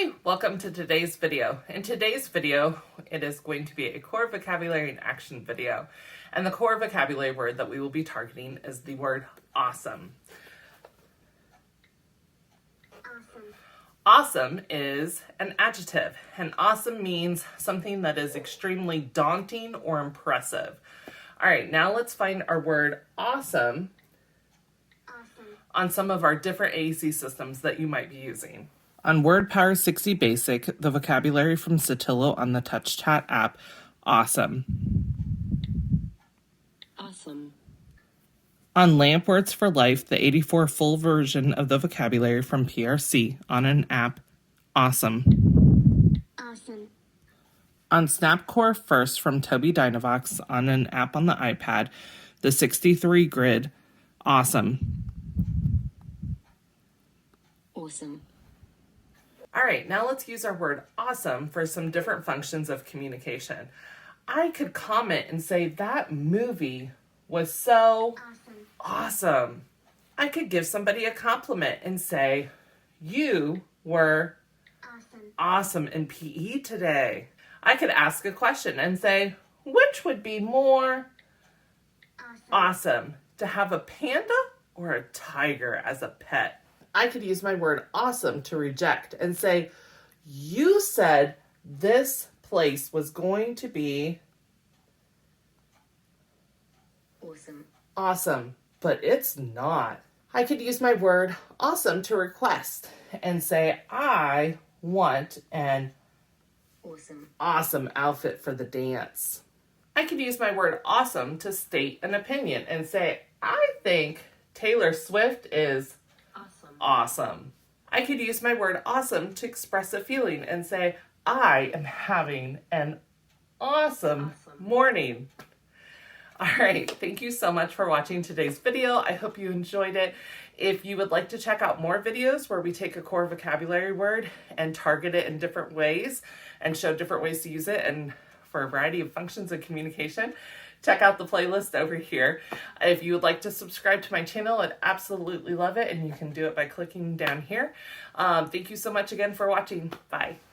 Hi, welcome to today's video. In today's video, it is going to be a core vocabulary and action video. And the core vocabulary word that we will be targeting is the word awesome. Awesome is an adjective, and awesome means something that is extremely daunting or impressive. All right, now let's find our word awesome on some of our different AAC systems that you might be using. On Word Power 60 Basic, the vocabulary from Satillo on the Touch Chat app, awesome. Awesome. On Lamp Words for Life, the 84 full version of the vocabulary from PRC on an app, awesome. Awesome. On Snapcore First from Toby Dynavox on an app on the iPad, the 63 grid, awesome. Awesome. All right, now let's use our word awesome for some different functions of communication. I could comment and say that movie was so awesome. I could give somebody a compliment and say, you were awesome in PE today. I could ask a question and say, which would be more awesome, to have a panda or a tiger as a pet? I could use my word awesome to reject and say, you said this place was going to be awesome, but it's not. I could use my word awesome to request and say, I want an awesome outfit for the dance. I could use my word awesome to state an opinion and say, I think Taylor Swift is awesome. I could use my word awesome to express a feeling and say, I am having an awesome morning. All right, thank you so much for watching today's video. I hope you enjoyed it. If you would like to check out more videos where we take a core vocabulary word and target it in different ways and show different ways to use it and for a variety of functions of communication, check out the playlist over here. If you would like to subscribe to my channel, I'd absolutely love it, and you can do it by clicking down here. Thank you so much again for watching. Bye.